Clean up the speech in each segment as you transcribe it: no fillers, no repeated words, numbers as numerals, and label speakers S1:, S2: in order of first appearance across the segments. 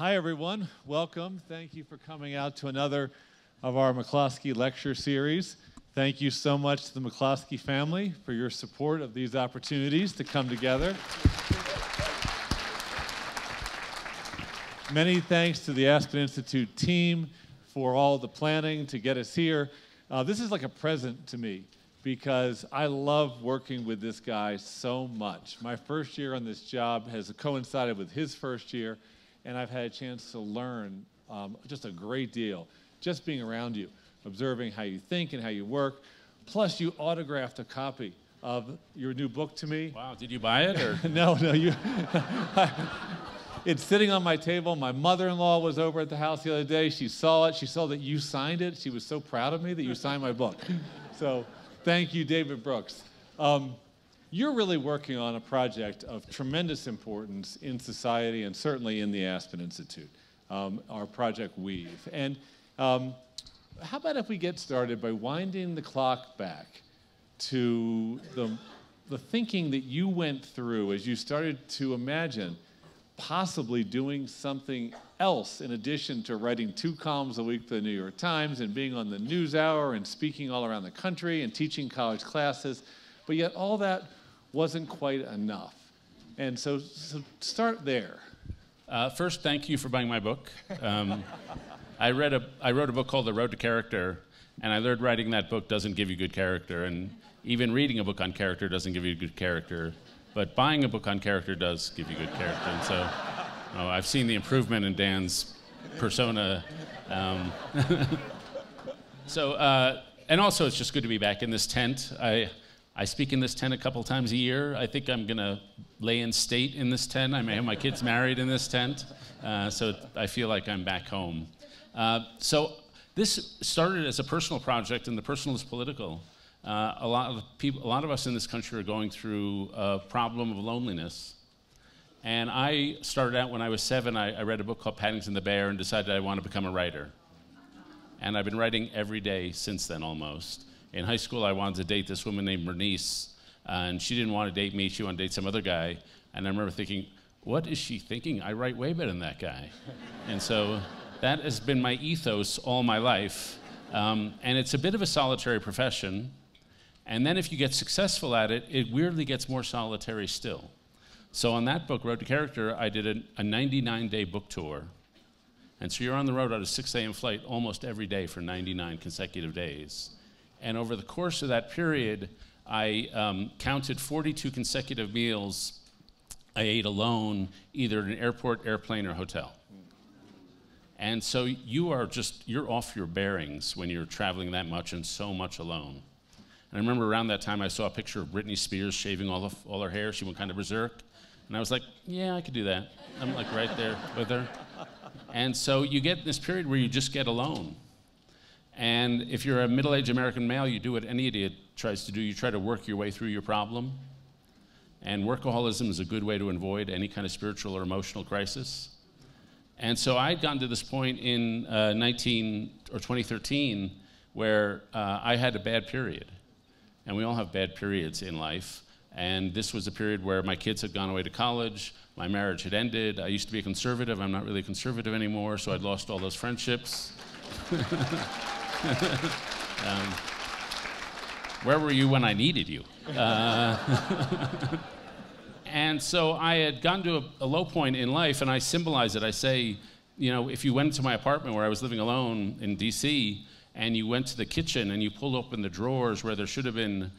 S1: Hi, everyone. Welcome. Thank you for coming out to another of our McCloskey lecture series. Thank you so much to the McCloskey family for your support of these opportunities to come together. Many thanks to the Aspen Institute team for all the planning to get us here. This is like a present to me because I love working with this guy so much. My first year on this job has coincided with his first year, and I've had a chance to learn just a great deal, just being around you, observing how you think and how you work. Plus, you autographed a copy of your new book to me.
S2: Wow, did you buy it? Or?
S1: No, you. It's sitting on my table. My mother-in-law was over at the house the other day. She saw it. She saw that you signed it. She was so proud of me that you signed my book. So thank you, David Brooks. You're really working on a project of tremendous importance in society and certainly in the Aspen Institute, our project Weave. And how about if we get started by winding the clock back to the thinking that you went through as you started to imagine possibly doing something else in addition to writing 2 columns a week for the New York Times and being on the NewsHour and speaking all around the country and teaching college classes, but yet all that wasn't quite enough. And so start there.
S2: First, thank you for buying my book. I wrote a book called The Road to Character, and I learned writing that book doesn't give you good character, and even reading a book on character doesn't give you good character. But buying a book on character does give you good character. And so I've seen the improvement in Dan's persona. And also it's just good to be back in this tent. I speak in this tent a couple times a year. I think I'm going to lay in state in this tent. I may have my kids married in this tent. So I feel like I'm back home. So this started as a personal project, and the personal is political. A lot of us in this country are going through a problem of loneliness. And I started out when I was 7. I read a book called Paddington the Bear and decided I want to become a writer. And I've been writing every day since then, almost. In high school, I wanted to date this woman named Bernice, and she didn't want to date me. She wanted to date some other guy. And I remember thinking, what is she thinking? I write way better than that guy. And so that has been my ethos all my life. And it's a bit of a solitary profession. And then if you get successful at it, it weirdly gets more solitary still. So on that book, Road to Character, I did a 99-day book tour. And so you're on the road on a 6 a.m. flight almost every day for 99 consecutive days. And over the course of that period, I counted 42 consecutive meals I ate alone, either at an airport, airplane, or hotel. And so you're off your bearings when you're traveling that much and so much alone. And I remember around that time I saw a picture of Britney Spears shaving all her hair. She went kind of berserk. And I was like, yeah, I could do that. I'm like right there with her. And so you get this period where you just get alone. And if you're a middle-aged American male, you do what any idiot tries to do. You try to work your way through your problem. And workaholism is a good way to avoid any kind of spiritual or emotional crisis. And so I'd gotten to this point in 2013 where I had a bad period. And we all have bad periods in life. And this was a period where my kids had gone away to college, my marriage had ended, I used to be a conservative, I'm not really conservative anymore, so I'd lost all those friendships. Where were you when I needed you? And so I had gone to a low point in life, and I symbolize it. I say, you know, if you went to my apartment where I was living alone in DC, and you went to the kitchen and you pulled open the drawers where there should have been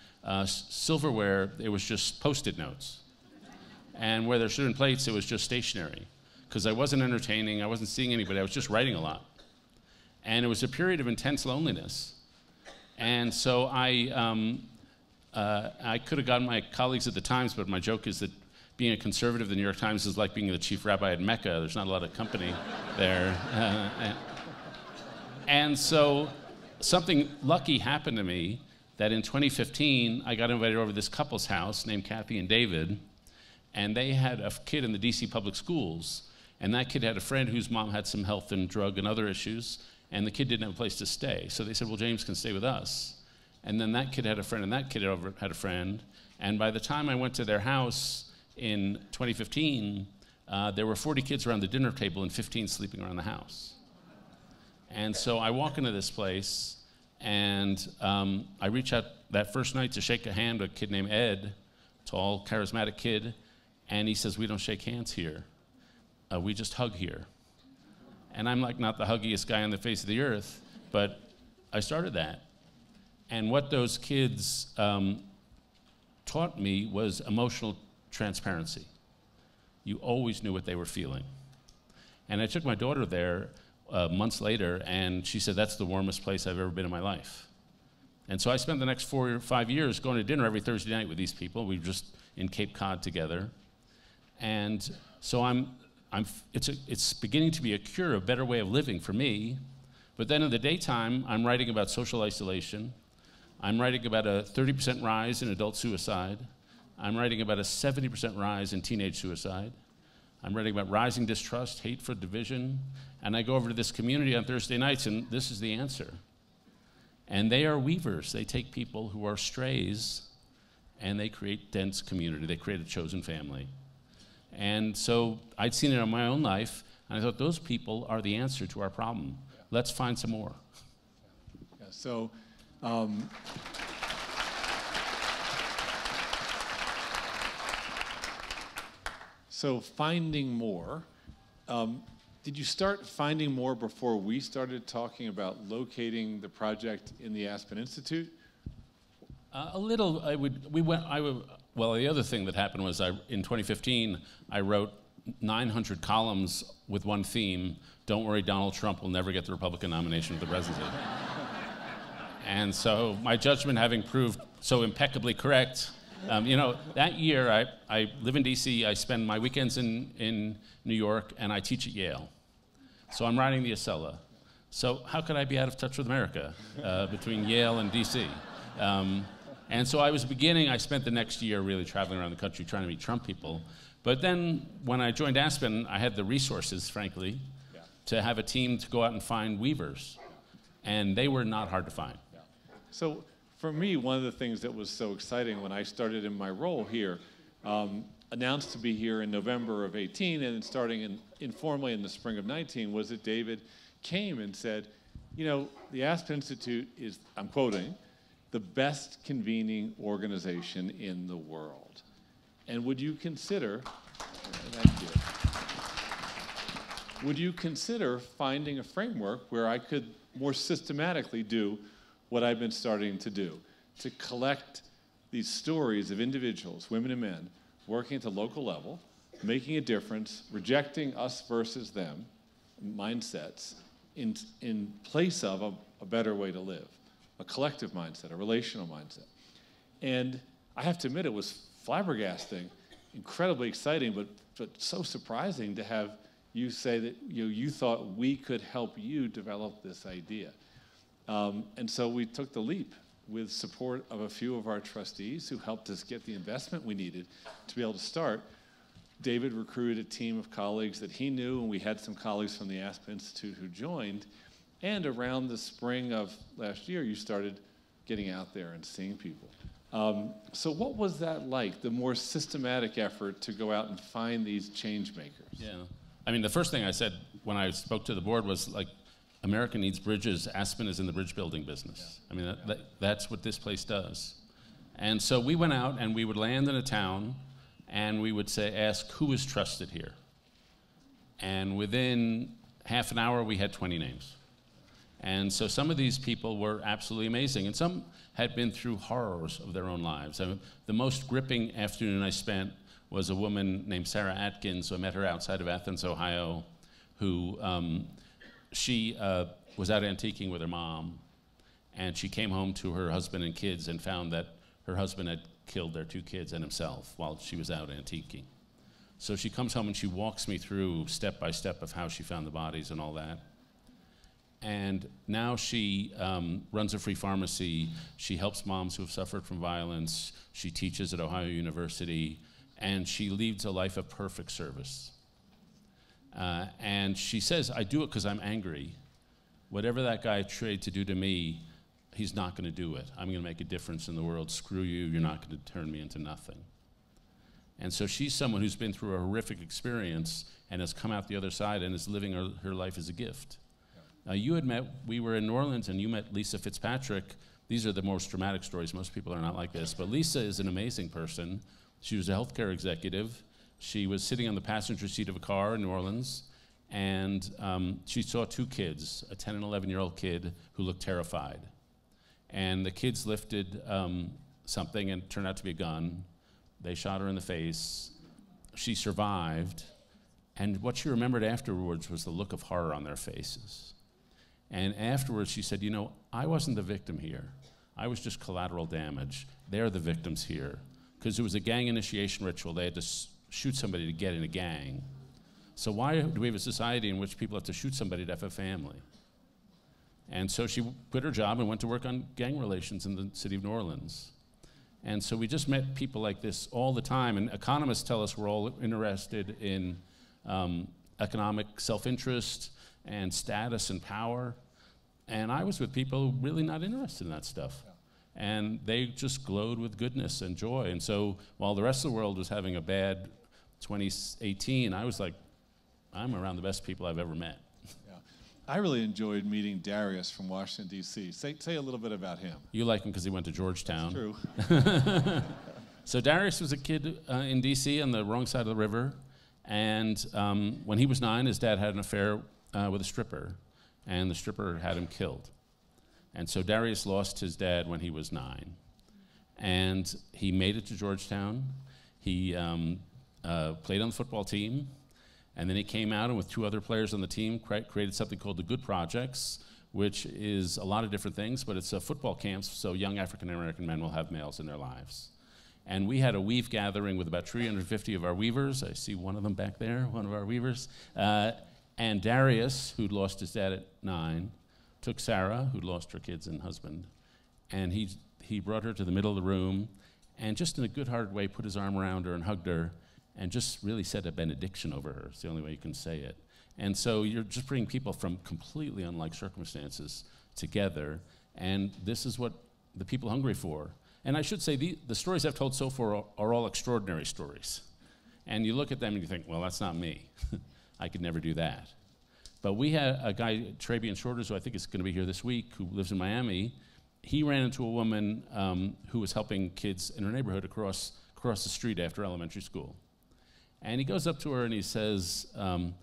S2: silverware, it was just Post-it notes. And where there should have been plates, it was just stationery. Because I wasn't entertaining, I wasn't seeing anybody, I was just writing a lot. And it was a period of intense loneliness. And so I could have gotten my colleagues at the Times, but my joke is that being a conservative at the New York Times is like being the chief rabbi at Mecca. There's not a lot of company there. And so something lucky happened to me that in 2015, I got invited over to this couple's house named Kathy and David, and they had a kid in the DC public schools, and that kid had a friend whose mom had some health and drug and other issues, and the kid didn't have a place to stay. So they said, well, James can stay with us. And then that kid had a friend, and that kid had a friend, and by the time I went to their house in 2015, there were 40 kids around the dinner table and 15 sleeping around the house. And so I walk into this place, and I reach out that first night to shake a hand with a kid named Ed, tall, charismatic kid, and he says, "We don't shake hands here. We just hug here." And I'm like not the huggiest guy on the face of the earth, but I started that. And what those kids taught me was emotional transparency. You always knew what they were feeling. And I took my daughter there months later, and she said, "That's the warmest place I've ever been in my life." And so I spent the next 4 or 5 years going to dinner every Thursday night with these people. We were just in Cape Cod together. And so it's beginning to be a cure, a better way of living for me. But then in the daytime, I'm writing about social isolation. I'm writing about a 30% rise in adult suicide. I'm writing about a 70% rise in teenage suicide. I'm writing about rising distrust, hatred, division. And I go over to this community on Thursday nights, and this is the answer. And they are weavers. They take people who are strays, and they create dense community. They create a chosen family. And so I'd seen it in my own life, and I thought, those people are the answer to our problem. Yeah. Let's find some more.
S1: Yeah, so, so finding more. Did you start finding more before we started talking about locating the project in the Aspen Institute?
S2: A little. Well, the other thing that happened was in 2015, I wrote 900 columns with one theme: "Don't worry, Donald Trump will never get the Republican nomination for the presidency." And so my judgment having proved so impeccably correct, that year I live in DC, I spend my weekends in New York, and I teach at Yale. So I'm writing the Acela. So how could I be out of touch with America between Yale and DC? And so I spent the next year really traveling around the country trying to meet Trump people. But then when I joined Aspen, I had the resources, frankly, to have a team to go out and find weavers. And they were not hard to find. Yeah.
S1: So for me, one of the things that was so exciting when I started in my role here, announced to be here in November of 18 and then starting informally in the spring of 19, was that David came and said, the Aspen Institute is, I'm quoting, "the best convening organization in the world. And would you consider finding a framework where I could more systematically do what I've been starting to do, to collect these stories of individuals, women and men, working at the local level, making a difference, rejecting us versus them mindsets in place of a better way to live, a collective mindset, a relational mindset." And I have to admit, it was flabbergasting, incredibly exciting, but so surprising to have you say that you thought we could help you develop this idea. And so we took the leap with support of a few of our trustees who helped us get the investment we needed to be able to start. David recruited a team of colleagues that he knew, and we had some colleagues from the Aspen Institute who joined. And around the spring of last year, you started getting out there and seeing people. So what was that like, the more systematic effort to go out and find these change makers?
S2: Yeah. I mean, the first thing I said when I spoke to the board was, like, America needs bridges. Aspen is in the bridge building business. Yeah. I mean, that's what this place does. And so we went out and we would land in a town and we would ask who is trusted here. And within half an hour, we had 20 names. And so some of these people were absolutely amazing, and some had been through horrors of their own lives. I mean, the most gripping afternoon I spent was a woman named Sarah Atkins, who I met her outside of Athens, Ohio, who she was out antiquing with her mom, and she came home to her husband and kids and found that her husband had killed their 2 kids and himself while she was out antiquing. So she comes home and she walks me through step by step of how she found the bodies and all that. And now she runs a free pharmacy. She helps moms who have suffered from violence. She teaches at Ohio University, and she leads a life of perfect service. And she says, I do it because I'm angry. Whatever that guy tried to do to me, he's not going to do it. I'm going to make a difference in the world. Screw you, you're not going to turn me into nothing. And so she's someone who's been through a horrific experience and has come out the other side and is living her life as a gift. We were in New Orleans, and you met Lisa Fitzpatrick. These are the most dramatic stories. Most people are not like this. But Lisa is an amazing person. She was a healthcare executive. She was sitting on the passenger seat of a car in New Orleans, and she saw two kids, a 10 and 11-year-old kid who looked terrified. And the kids lifted something, and it turned out to be a gun. They shot her in the face. She survived. And what she remembered afterwards was the look of horror on their faces. And afterwards she said, I wasn't the victim here. I was just collateral damage. They're the victims here. Because it was a gang initiation ritual. They had to shoot somebody to get in a gang. So why do we have a society in which people have to shoot somebody to have a family? And so she quit her job and went to work on gang relations in the city of New Orleans. And so we just met people like this all the time. And economists tell us we're all interested in economic self-interest and status and power. And I was with people really not interested in that stuff. And they just glowed with goodness and joy. And so while the rest of the world was having a bad 2018, I was like, I'm around the best people I've ever met.
S1: Yeah. I really enjoyed meeting Darius from Washington, D.C. Say a little bit about him.
S2: You like him because he went to Georgetown.
S1: That's true.
S2: So Darius was a kid in D.C. on the wrong side of the river. And when he was 9, his dad had an affair with a stripper. And the stripper had him killed. And so Darius lost his dad when he was 9. And he made it to Georgetown. He played on the football team. And then he came out and with 2 other players on the team created something called the Good Projects, which is a lot of different things, but it's a football camp, so young African-American men will have males in their lives. And we had a weave gathering with about 350 of our weavers. I see one of them back there, one of our weavers. And Darius, who'd lost his dad at 9, took Sarah, who'd lost her kids and husband, and he brought her to the middle of the room, and just in a good-hearted way put his arm around her and hugged her, and just really said a benediction over her. It's the only way you can say it. And so you're just bringing people from completely unlike circumstances together, and this is what the people are hungry for. And I should say, the stories I've told so far are all extraordinary stories. And you look at them and you think, well, that's not me. I could never do that. But we had a guy, Trabian Shorters, who I think is going to be here this week, who lives in Miami. He ran into a woman who was helping kids in her neighborhood across the street after elementary school. And he goes up to her and he says, do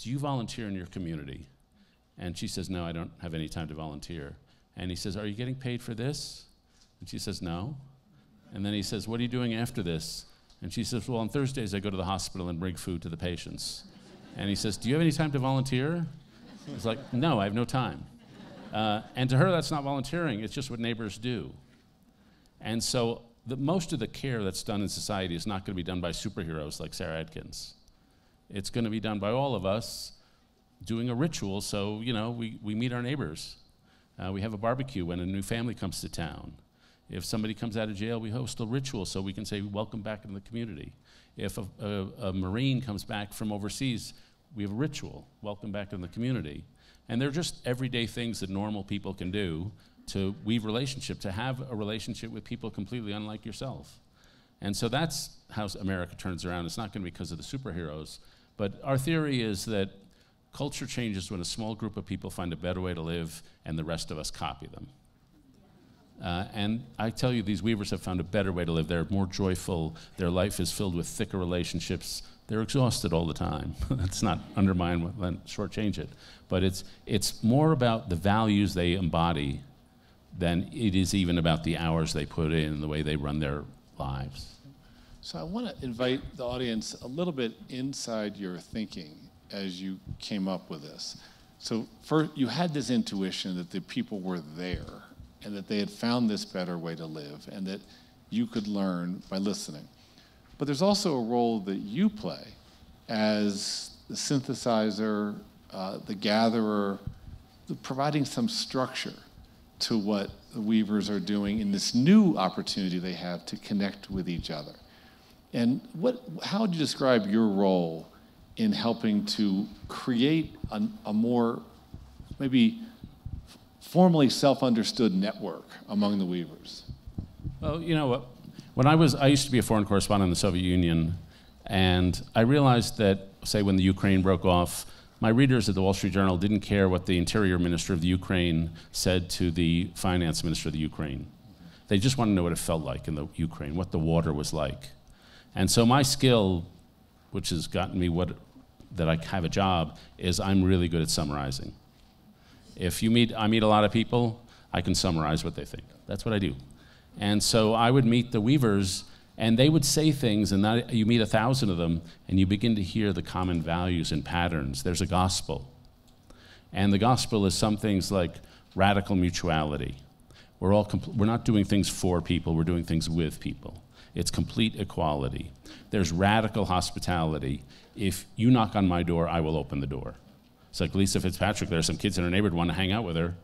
S2: you volunteer in your community? And she says, no, I don't have any time to volunteer. And he says, are you getting paid for this? And she says, no. And then he says, what are you doing after this? And she says, well, on Thursdays I go to the hospital and bring food to the patients. And he says, do you have any time to volunteer? He's like, no, I have no time. And to her, that's not volunteering. It's just what neighbors do. And so most of the care that's done in society is not going to be done by superheroes like Sarah Adkins. It's going to be done by all of us doing a ritual. So, we meet our neighbors. We have a barbecue when a new family comes to town. If somebody comes out of jail, we host a ritual so we can say, welcome back into the community. If a Marine comes back from overseas, we have a ritual, welcome back in the community. And they're just everyday things that normal people can do to weave relationship, to have a relationship with people completely unlike yourself. And so that's how America turns around. It's not going to be because of the superheroes. But our theory is that culture changes when a small group of people find a better way to live and the rest of us copy them. And I tell you, these weavers have found a better way to live. They're more joyful. Their life is filled with thicker relationships. They're exhausted all the time. Let's not undermine, shortchange it. But it's more about the values they embody than it is even about the hours they put in and the way they run their lives.
S1: So I want to invite the audience a little bit inside your thinking as you came up with this. So first, you had this intuition that the people were there and that they had found this better way to live and that you could learn by listening. But there's also a role that you play as the synthesizer, the gatherer, providing some structure to what the weavers are doing in this new opportunity they have to connect with each other. And how would you describe your role in helping to create a more maybe formally self-understood network among the weavers?
S2: Well, you know what? I used to be a foreign correspondent in the Soviet Union, and I realized that, say, when the Ukraine broke off, my readers at the Wall Street Journal didn't care what the interior minister of the Ukraine said to the finance minister of the Ukraine. They just wanted to know what it felt like in the Ukraine, what the water was like. And so my skill, which has gotten me that I have a job, is I'm really good at summarizing. If I meet a lot of people, I can summarize what they think. That's what I do. And so I would meet the weavers, and they would say things, and you meet 1,000 of them, and you begin to hear the common values and patterns. There's a gospel. And the gospel is some things like radical mutuality. We're not doing things for people, we're doing things with people. It's complete equality. There's radical hospitality. If you knock on my door, I will open the door. It's like Lisa Fitzpatrick, there are some kids in her neighborhood who want to hang out with her.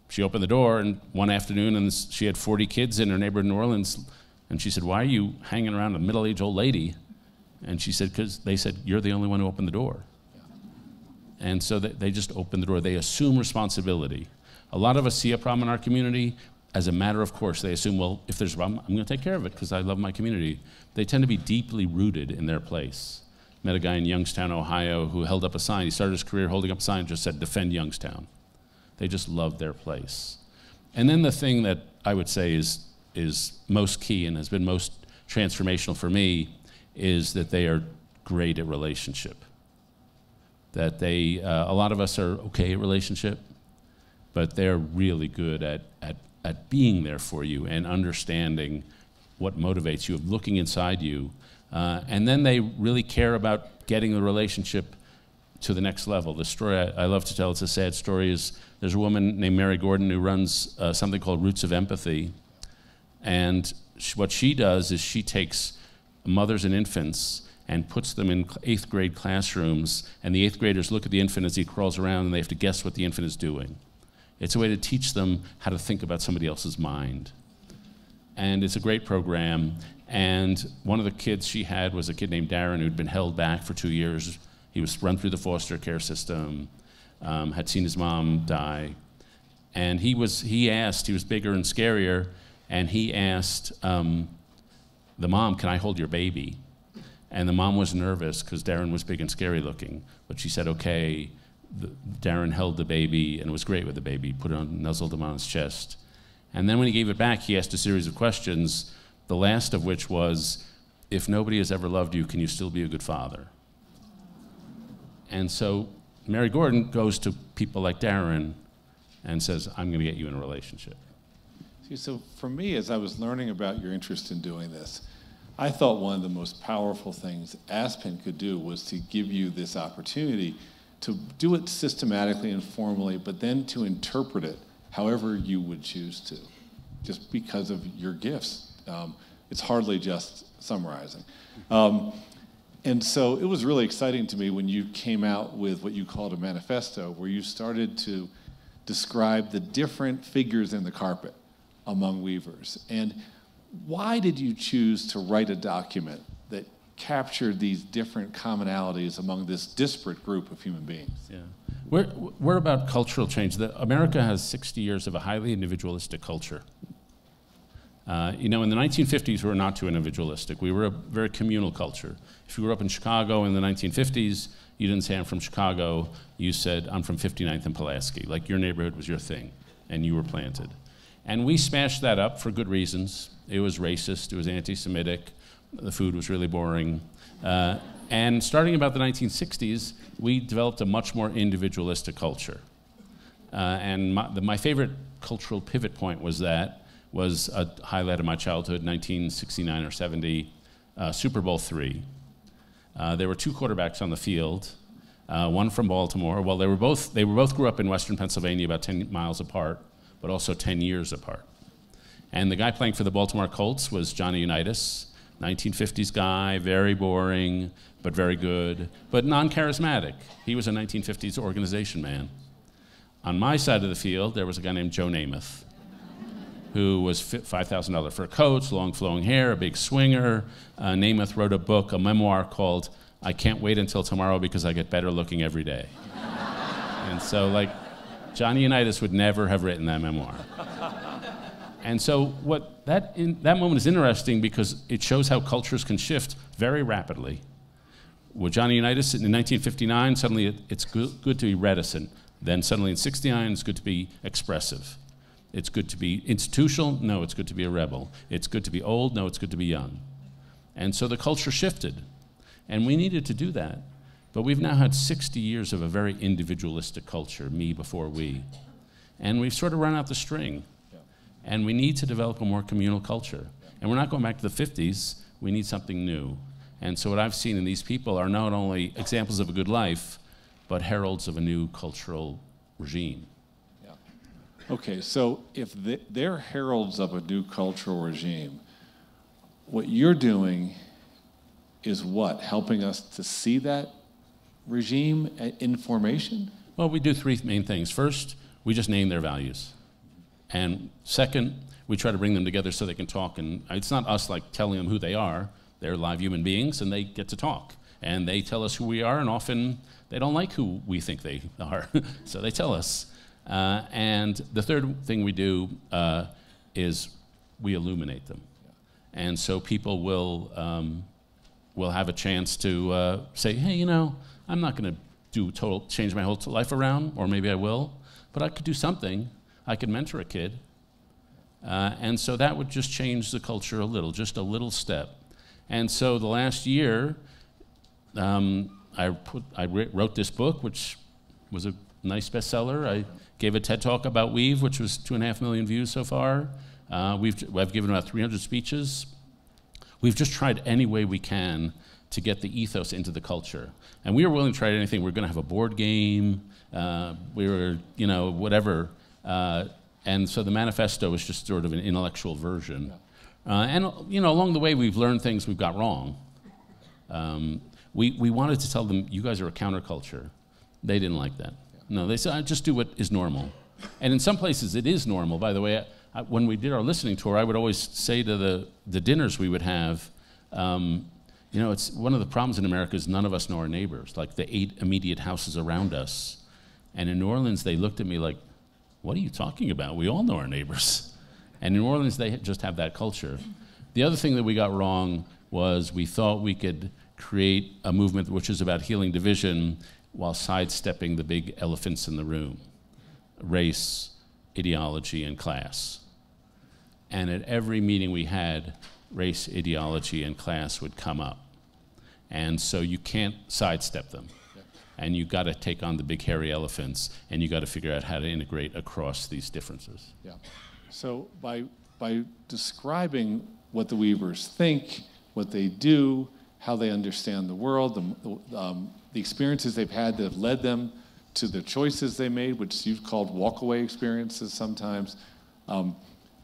S2: She opened the door, and one afternoon, and she had 40 kids in her neighborhood in New Orleans, and she said, "Why are you hanging around a middle-aged old lady?" And she said, "Because they said, you're the only one who opened the door." Yeah. And so they just opened the door. They assume responsibility. A lot of us see a problem in our community. As a matter of course, they assume, well, if there's a problem, I'm going to take care of it because I love my community. They tend to be deeply rooted in their place. Met a guy in Youngstown, Ohio, who held up a sign. He started his career holding up a sign that just said, "Defend Youngstown." They just love their place. And then the thing that I would say is most key and has been most transformational for me is that they are great at relationship. That a lot of us are okay at relationship, but they're really good at being there for you and understanding what motivates you, of looking inside you. And then they really care about getting the relationship to the next level. The story I love to tell, it's a sad story, is there's a woman named Mary Gordon who runs something called Roots of Empathy. And what she does is she takes mothers and infants and puts them in 8th grade classrooms, and the 8th graders look at the infant as he crawls around, and they have to guess what the infant is doing. It's a way to teach them how to think about somebody else's mind. And it's a great program. And one of the kids she had was a kid named Darren who'd been held back for 2 years. He was run through the foster care system, had seen his mom die. And he was bigger and scarier, and he asked the mom, "Can I hold your baby?" And the mom was nervous because Darren was big and scary looking. But she said, okay. Darren held the baby, and it was great with the baby. Put it on, nuzzled him on his chest. And then when he gave it back, he asked a series of questions, the last of which was, "If nobody has ever loved you, can you still be a good father?" And so Mary Gordon goes to people like Darren and says, "I'm going to get you in a relationship."
S1: See, so for me, as I was learning about your interest in doing this, I thought one of the most powerful things Aspen could do was to give you this opportunity to do it systematically and formally, but then to interpret it however you would choose to, just because of your gifts. It's hardly just summarizing. And so it was really exciting to me when you came out with what you called a manifesto, where you started to describe the different figures in the carpet among weavers. And why did you choose to write a document that captured these different commonalities among this disparate group of human beings?
S2: Yeah. We're about cultural change. America has 60 years of a highly individualistic culture. In the 1950s, we were not too individualistic. We were a very communal culture. If you grew up in Chicago in the 1950s, you didn't say, "I'm from Chicago." You said, "I'm from 59th and Pulaski." Like your neighborhood was your thing, and you were planted. And we smashed that up for good reasons. It was racist, it was anti-Semitic, the food was really boring. And starting about the 1960s, we developed a much more individualistic culture. And my favorite cultural pivot point was a highlight of my childhood, 1969 or 70, Super Bowl III. There were two quarterbacks on the field, one from Baltimore. Well, they both grew up in Western Pennsylvania, about 10 miles apart, but also 10 years apart. And the guy playing for the Baltimore Colts was Johnny Unitas, 1950s guy, very boring, but very good, but non-charismatic. He was a 1950s organization man. On my side of the field, there was a guy named Joe Namath, who was $5,000 for a coat, long flowing hair, a big swinger. Namath wrote a book, a memoir called "I Can't Wait Until Tomorrow Because I Get Better Looking Every Day." And so, Johnny Unitas would never have written that memoir. And so that moment is interesting because it shows how cultures can shift very rapidly. With Johnny Unitas in 1959, suddenly it's good to be reticent. Then suddenly in 69, it's good to be expressive. It's good to be institutional. No, it's good to be a rebel. It's good to be old. No, it's good to be young. And so the culture shifted. And we needed to do that. But we've now had 60 years of a very individualistic culture, me before we. And we've sort of run out the string. And we need to develop a more communal culture. And we're not going back to the 50s. We need something new. And so what I've seen in these people are not only examples of a good life, but heralds of a new cultural regime.
S1: Yeah. Okay, so if they're heralds of a new cultural regime, what you're doing is what? Helping us to see that regime in formation?
S2: Well, we do three main things. First, we just name their values. And second, we try to bring them together so they can talk. And it's not us like telling them who they are. They're live human beings, and they get to talk. And they tell us who we are, and often they don't like who we think they are. So they tell us. And the third thing we do is we illuminate them. And so people will have a chance to say, hey, you know, I'm not going to change my whole life around, or maybe I will, but I could do something. I could mentor a kid. And so that would just change the culture a little, just a little step. And so the last year, I wrote this book, which was a nice bestseller. I gave a TED Talk about Weave, which was 2.5 million views so far. I've given about 300 speeches. We've just tried any way we can to get the ethos into the culture. And we were willing to try anything. We were going to have a board game. We were, you know, whatever. And so the manifesto was just sort of an intellectual version. And, you know, along the way, we've learned things we've got wrong. We wanted to tell them, you guys are a counterculture. They didn't like that. No, they said, just do what is normal. And in some places, it is normal. By the way, when we did our listening tour, I would always say to the dinners we would have, you know, it's one of the problems in America is none of us know our neighbors, like the 8 immediate houses around us. And in New Orleans, they looked at me like, what are you talking about? We all know our neighbors. And in New Orleans, they just have that culture. The other thing that we got wrong was we thought we could create a movement which is about healing division while sidestepping the big elephants in the room, race, ideology, and class. And at every meeting we had, race, ideology, and class would come up. And so you can't sidestep them. And you've got to take on the big hairy elephants, and you've got to figure out how to integrate across these differences. Yeah.
S1: So by describing what the Weavers think, what they do, how they understand the world, the experiences they've had that have led them to the choices they made, which you've called walkaway experiences sometimes.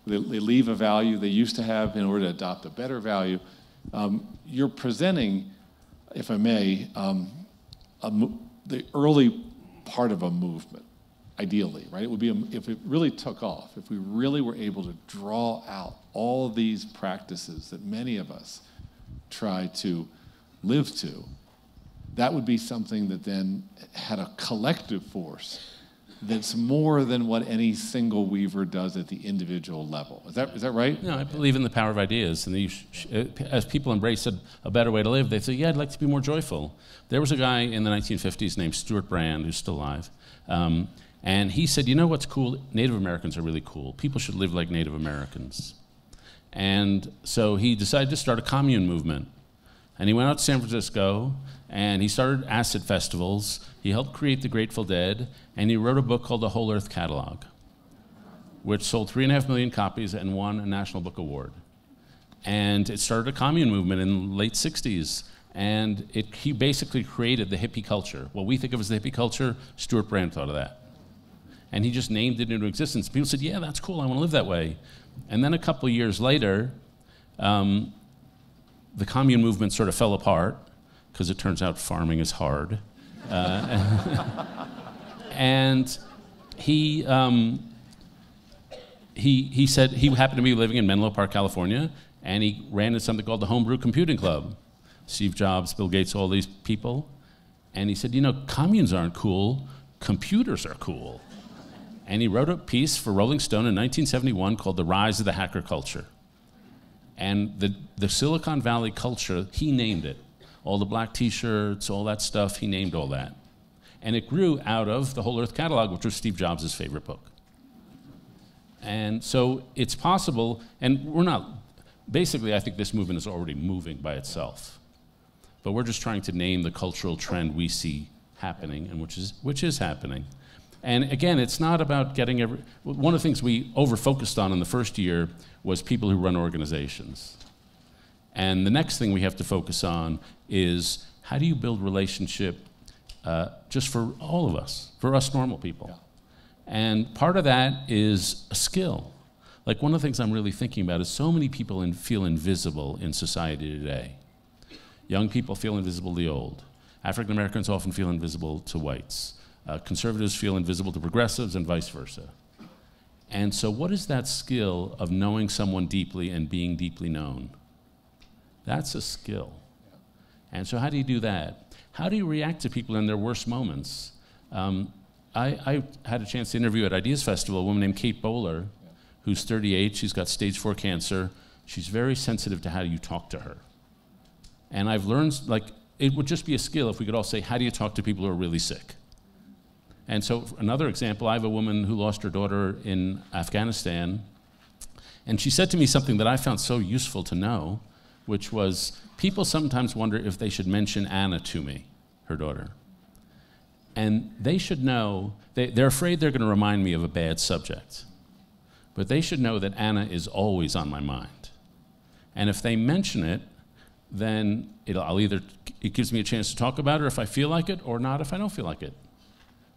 S1: They leave a value they used to have in order to adopt a better value. You're presenting, if I may, the early part of a movement, ideally, right? It would be, if it really took off, if we really were able to draw out all of these practices that many of us try to live to, that would be something that then had a collective force that's more than what any single weaver does at the individual level. Is that right?
S2: No, I believe in the power of ideas. And as people embrace a better way to live, they say, yeah, I'd like to be more joyful. There was a guy in the 1950s named Stuart Brand, who's still alive. And he said, you know what's cool? Native Americans are really cool. People should live like Native Americans. And so he decided to start a commune movement. And he went out to San Francisco, and he started acid festivals. He helped create the Grateful Dead, and he wrote a book called The Whole Earth Catalog, which sold 3.5 million copies and won a National Book Award. And it started a commune movement in the late 60s. And he basically created the hippie culture. What we think of as the hippie culture, Stuart Brand thought of that. And he just named it into existence. People said, yeah, that's cool, I want to live that way. And then a couple of years later, the commune movement sort of fell apart, because it turns out farming is hard. And he said he happened to be living in Menlo Park, California, and he ran into something called the Homebrew Computing Club. Steve Jobs, Bill Gates, all these people. And he said, you know, communes aren't cool, computers are cool. And he wrote a piece for Rolling Stone in 1971 called The Rise of the Hacker Culture. And the Silicon Valley culture, he named it. All the black t-shirts, all that stuff, he named all that. And it grew out of the Whole Earth Catalog, which was Steve Jobs' favorite book. And so it's possible, and we're not, basically I think this movement is already moving by itself. But we're just trying to name the cultural trend we see happening, and which is happening. And again, it's not about getting one of the things we over-focused on in the first year was people who run organizations. And the next thing we have to focus on is how do you build relationship just for all of us, for us normal people. Yeah. And part of that is a skill. Like one of the things I'm really thinking about is so many people feel invisible in society today. Young people feel invisible to the old. African Americans often feel invisible to whites. Conservatives feel invisible to progressives and vice versa. And so what is that skill of knowing someone deeply and being deeply known? That's a skill. And so how do you do that? How do you react to people in their worst moments? I had a chance to interview at Ideas Festival a woman named Kate Bowler, who's 38. She's got stage 4 cancer. She's very sensitive to how you talk to her. And I've learned, like, it would just be a skill if we could all say, how do you talk to people who are really sick? And so another example, I have a woman who lost her daughter in Afghanistan, and she said to me something that I found so useful to know, which was, people sometimes wonder if they should mention Anna to me, her daughter. And they should know, they're afraid they're going to remind me of a bad subject. But they should know that Anna is always on my mind. And if they mention it, then it gives me a chance to talk about her if I feel like it, or not if I don't feel like it.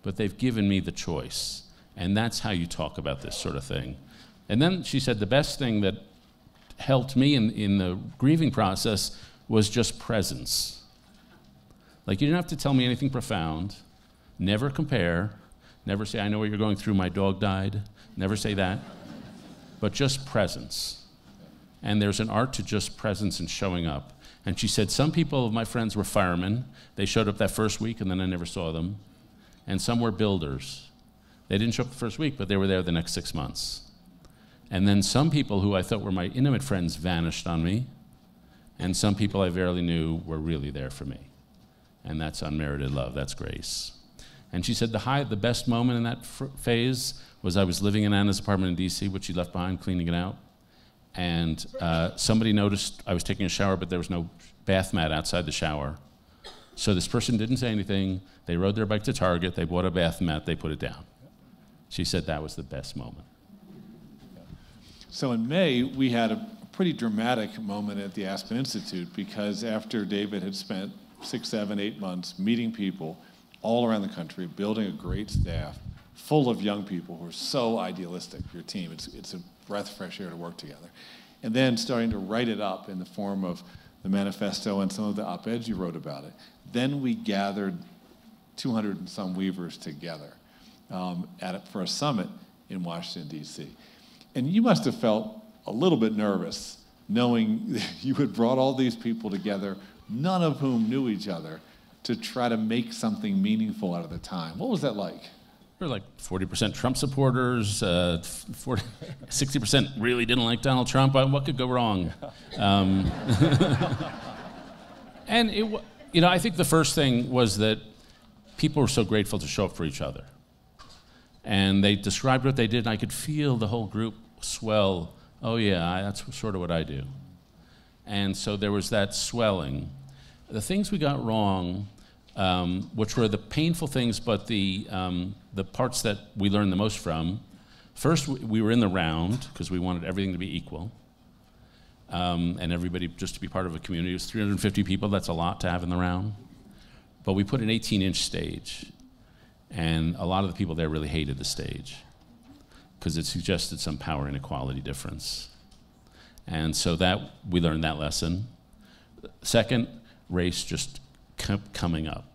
S2: But they've given me the choice. And that's how you talk about this sort of thing. And then she said the best thing that helped me in the grieving process was just presence. Like, you didn't have to tell me anything profound. Never compare. Never say, I know what you're going through, my dog died. Never say that. But just presence. And there's an art to just presence and showing up. And she said, some people of my friends were firemen. They showed up that first week, and then I never saw them. And some were builders. They didn't show up the first week, but they were there the next 6 months. And then some people who I thought were my intimate friends vanished on me. And some people I barely knew were really there for me. And that's unmerited love, that's grace. And she said the best moment in that phase was I was living in Anna's apartment in DC, which she left behind, cleaning it out. And somebody noticed I was taking a shower, but there was no bath mat outside the shower. So this person didn't say anything. They rode their bike to Target. They bought a bath mat. They put it down. She said that was the best moment.
S1: So in May, we had a pretty dramatic moment at the Aspen Institute, because after David had spent 6, 7, 8 months meeting people all around the country, building a great staff full of young people who are so idealistic, your team, it's a breath of fresh air to work together. And then starting to write it up in the form of the manifesto and some of the op-eds you wrote about it. Then we gathered 200 and some Weavers together for a summit in Washington, D.C. And you must have felt a little bit nervous knowing you had brought all these people together, none of whom knew each other, to try to make something meaningful out of the time. What was that like?
S2: There were like 40% Trump supporters, 60% really didn't like Donald Trump. What could go wrong? And I think the first thing was that people were so grateful to show up for each other. And they described what they did, and I could feel the whole group swell. Oh yeah, that's sort of what I do. And so there was that swelling. The things we got wrong, which were the painful things, but the parts that we learned the most from. First, we were in the round because we wanted everything to be equal, and everybody just to be part of a community. It was 350 people. That's a lot to have in the round. But we put an 18-inch stage, and a lot of the people there really hated the stage because it suggested some power inequality difference. And so that we learned that lesson. Second, race just kept coming up.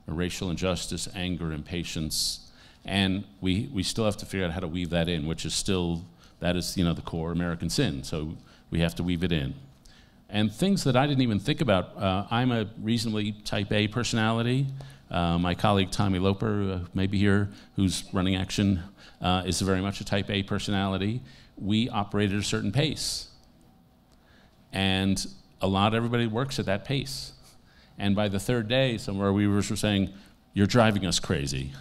S2: Racial injustice, anger, impatience, and we still have to figure out how to weave that in, which is still, that is the core American sin, so we have to weave it in. And things that I didn't even think about, I'm a reasonably type A personality. My colleague Tommy Loper, maybe here, who's running Action, is very much a type A personality. We operate at a certain pace. And everybody works at that pace. And by the third day, some of our weavers were saying, "You're driving us crazy."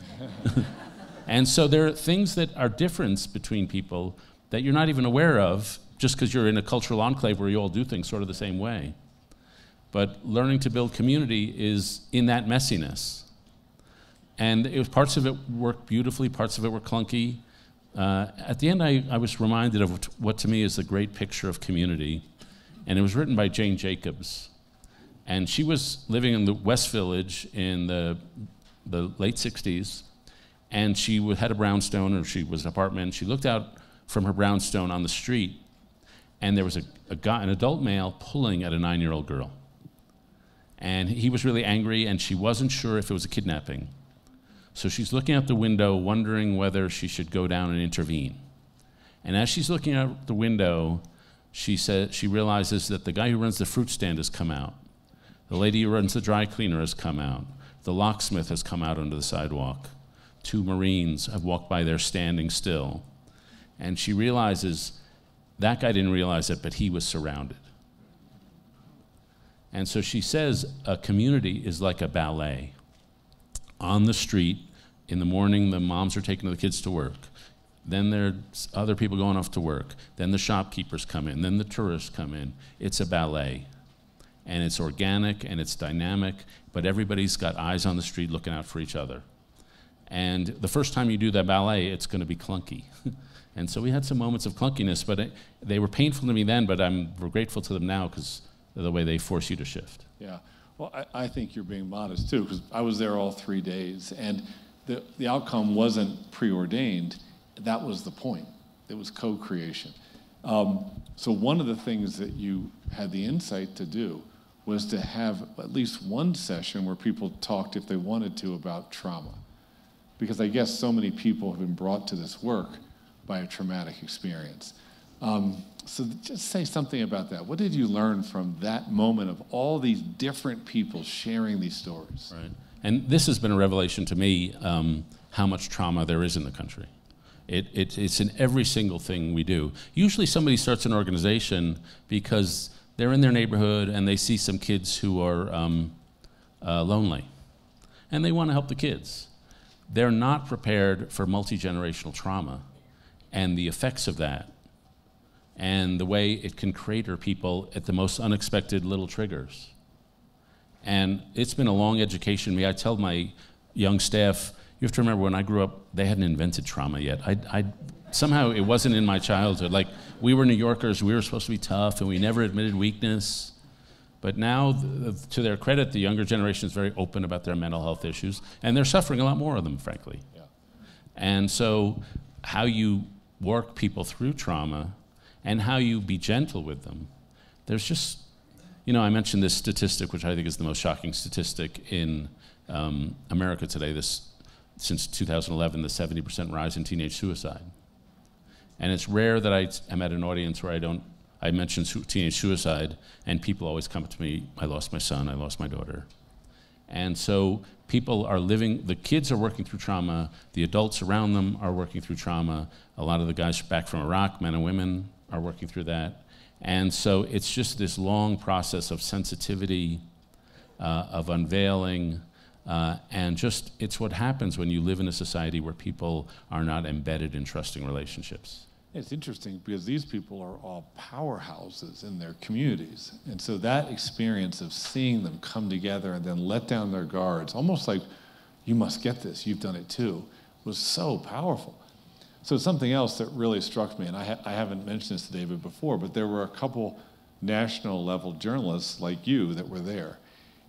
S2: And so there are things that are different between people that you're not even aware of just because you're in a cultural enclave where you all do things sort of the same way. But learning to build community is in that messiness. And parts of it worked beautifully, parts of it were clunky. At the end, I was reminded of what to me is the great picture of community. And it was written by Jane Jacobs. And she was living in the West Village in the late 60s. And she had a brownstone, or she was an apartment. She looked out from her brownstone on the street, and there was an adult male pulling at a 9-year-old girl. And he was really angry, and she wasn't sure if it was a kidnapping. So she's looking out the window, wondering whether she should go down and intervene. And as she's looking out the window, she realizes that the guy who runs the fruit stand has come out. The lady who runs the dry cleaner has come out. The locksmith has come out onto the sidewalk. 2 Marines have walked by there standing still. And she realizes that guy didn't realize it, but he was surrounded. And so she says a community is like a ballet. On the street, in the morning, the moms are taking the kids to work. Then there's other people going off to work. Then the shopkeepers come in. Then the tourists come in. It's a ballet. And it's organic and it's dynamic, but everybody's got eyes on the street looking out for each other. And the first time you do that ballet, it's going to be clunky. And so we had some moments of clunkiness, but they were painful to me then, but we're grateful to them now because of the way they force you to shift.
S1: Yeah. Well, I think you're being modest, too, because I was there all 3 days, and the outcome wasn't preordained. That was the point. It was co-creation. So one of the things that you had the insight to do was to have at least one session where people talked, if they wanted to, about trauma. Because I guess so many people have been brought to this work by a traumatic experience. So just say something about that. What did you learn from that moment of all these different people sharing these stories?
S2: Right. And this has been a revelation to me, how much trauma there is in the country. It's in every single thing we do. Usually somebody starts an organization because they're in their neighborhood and they see some kids who are lonely. And they want to help the kids. They're not prepared for multi-generational trauma and the effects of that and the way it can crater people at the most unexpected little triggers. And it's been a long education. I tell my young staff, you have to remember when I grew up, they hadn't invented trauma yet. Somehow it wasn't in my childhood. Like, we were New Yorkers, we were supposed to be tough, and we never admitted weakness. But now, to their credit, the younger generation is very open about their mental health issues, and they're suffering a lot more of them, frankly. Yeah. And so how you work people through trauma and how you be gentle with them, there's just, I mentioned this statistic, which I think is the most shocking statistic in America today, since 2011, the 70% rise in teenage suicide. And it's rare that I am at an audience where I mention teenage suicide, and people always come to me, I lost my son, I lost my daughter. And so people are the kids are working through trauma, the adults around them are working through trauma, a lot of the guys back from Iraq, men and women, are working through that. And so it's just this long process of sensitivity, of unveiling, and just it's what happens when you live in a society where people are not embedded in trusting relationships.
S1: It's interesting because these people are all powerhouses in their communities. And so that experience of seeing them come together and then let down their guards, almost like, you must get this, you've done it too, was so powerful. So something else that really struck me, and I haven't mentioned this to David before, but there were a couple national level journalists like you that were there.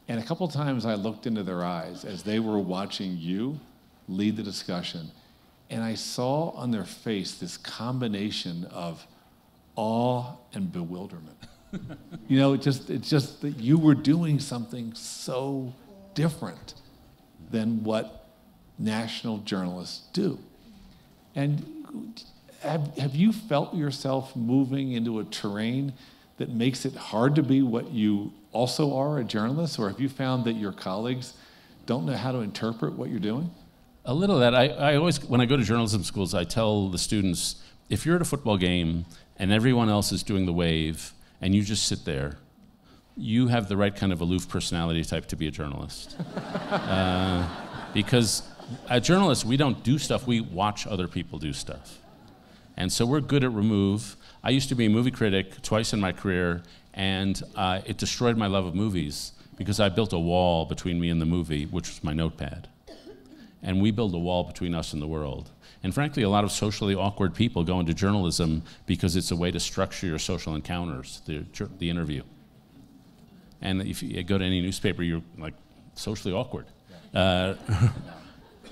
S1: And a couple times I looked into their eyes as they were watching you lead the discussion, and I saw on their face this combination of awe and bewilderment. It's just that you were doing something so different than what national journalists do. And have you felt yourself moving into a terrain that makes it hard to be what you also are, a journalist? Or have you found that your colleagues don't know how to interpret what you're doing?
S2: A little of that. I always, when I go to journalism schools, I tell the students, if you're at a football game and everyone else is doing the wave and you just sit there, you have the right kind of aloof personality type to be a journalist. Because as journalists, we don't do stuff, we watch other people do stuff. And so we're good at remove. I used to be a movie critic twice in my career, and it destroyed my love of movies because I built a wall between me and the movie, which was my notepad. And we build a wall between us and the world. And frankly, a lot of socially awkward people go into journalism because it's a way to structure your social encounters, the interview. And if you go to any newspaper, you're like socially awkward.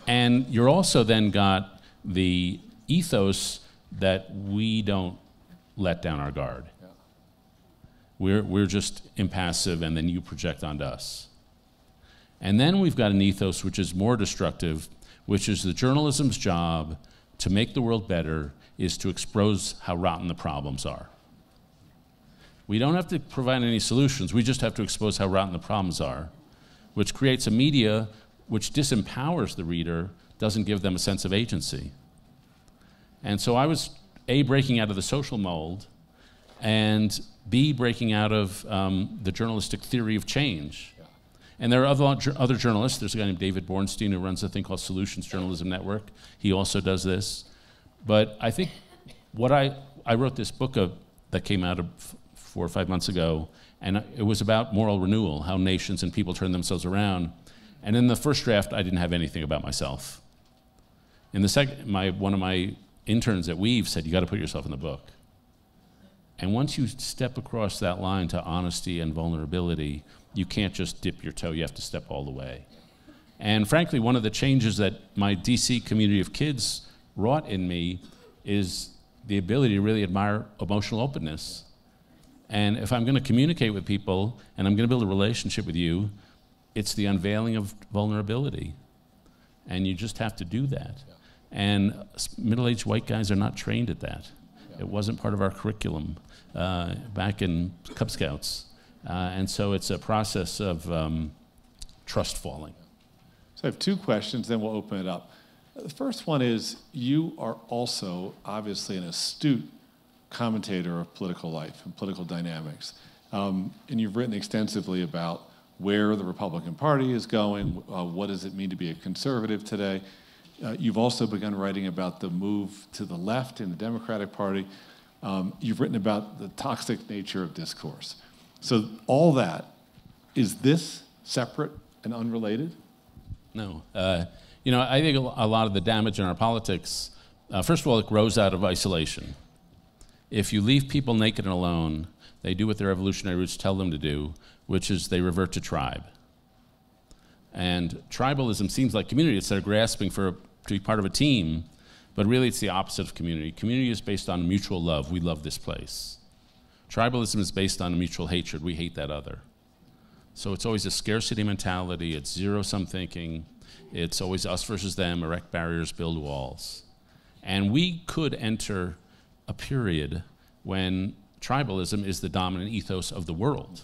S2: And you're also then got the ethos that we don't let down our guard. We're just impassive, and then you project onto us. And then we've got an ethos which is more destructive, which is the journalism's job to make the world better is to expose how rotten the problems are. We don't have to provide any solutions, we just have to expose how rotten the problems are, which creates a media which disempowers the reader, doesn't give them a sense of agency. And so I was, A, breaking out of the social mold, and B, breaking out of the journalistic theory of change. And there are other journalists. There's a guy named David Bornstein who runs a thing called Solutions Journalism Network. He also does this. But I think what I wrote this book that came out 4 or 5 months ago, and it was about moral renewal, how nations and people turn themselves around. And in the first draft, I didn't have anything about myself. In the second, one of my interns at Weave said, you got to put yourself in the book. And once you step across that line to honesty and vulnerability, you can't just dip your toe, you have to step all the way. And frankly, one of the changes that my DC community of kids wrought in me is the ability to really admire emotional openness. And if I'm going to communicate with people and I'm going to build a relationship with you, it's the unveiling of vulnerability. And you just have to do that. Yeah. And middle-aged white guys are not trained at that. Yeah. It wasn't part of our curriculum back in Cub Scouts. And so it's a process of trust falling.
S1: So I have 2 questions, then we'll open it up. The first one is, you are also obviously an astute commentator of political life and political dynamics. And you've written extensively about where the Republican Party is going, what does it mean to be a conservative today. You've also begun writing about the move to the left in the Democratic Party. You've written about the toxic nature of discourse. So all that, is this separate and unrelated?
S2: No. You know, I think a lot of the damage in our politics, first of all, it grows out of isolation. If you leave people naked and alone, they do what their evolutionary roots tell them to do, which is they revert to tribe. And tribalism seems like community. It's they're grasping to be part of a team, but really it's the opposite of community. Community is based on mutual love. We love this place. Tribalism is based on mutual hatred. We hate that other. So it's always a scarcity mentality. It's zero-sum thinking. It's always us versus them, erect barriers, build walls. And we could enter a period when tribalism is the dominant ethos of the world.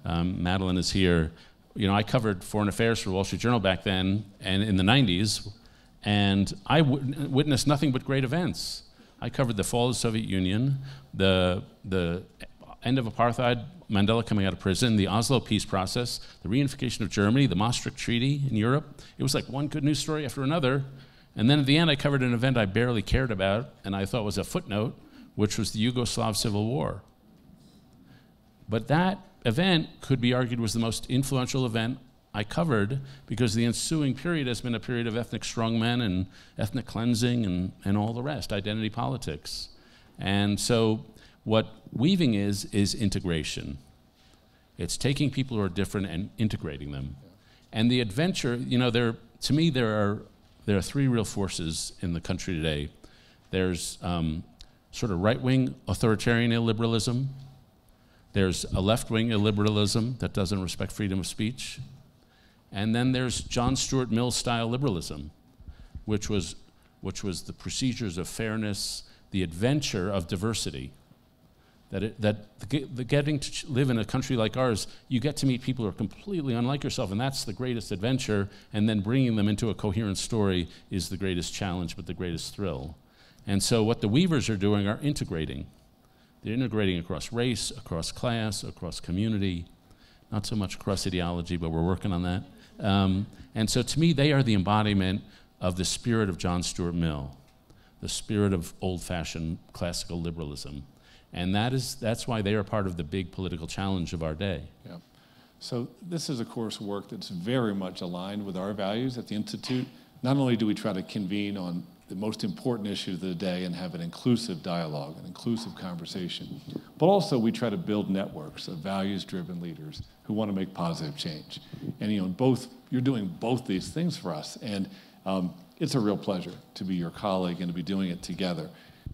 S2: Madeline is here. You know, I covered foreign affairs for the Wall Street Journal back then, and in the 90s, and I witnessed nothing but great events. I covered the fall of the Soviet Union, the end of apartheid, Mandela coming out of prison, the Oslo peace process, the reunification of Germany, the Maastricht Treaty in Europe. It was like one good news story after another. And then at the end, I covered an event I barely cared about, and I thought was a footnote, which was the Yugoslav Civil War. But that event could be argued was the most influential event I covered, because the ensuing period has been a period of ethnic strongmen and ethnic cleansing and all the rest, identity politics. And so what weaving is integration. It's taking people who are different and integrating them. And the adventure, you know, to me, there are 3 real forces in the country today. There's sort of right-wing authoritarian illiberalism. There's a left-wing illiberalism that doesn't respect freedom of speech. And then there's John Stuart Mill-style liberalism, which was the procedures of fairness, the adventure of diversity. The getting to live in a country like ours, you get to meet people who are completely unlike yourself, and that's the greatest adventure, and then bringing them into a coherent story is the greatest challenge, but the greatest thrill. And so what the Weavers are doing are integrating. They're integrating across race, across class, across community, not so much across ideology, but we're working on that. And so to me, they are the embodiment of the spirit of John Stuart Mill, the spirit of old-fashioned classical liberalism. And that's why they are part of the big political challenge of our day.
S1: Yeah. So this is, of course, work that's very much aligned with our values at the Institute. Not only do we try to convene on the most important issues of the day and have an inclusive dialogue, an inclusive conversation, but also we try to build networks of values-driven leaders who want to make positive change. And you're doing both these things for us, and it's a real pleasure to be your colleague and to be doing it together.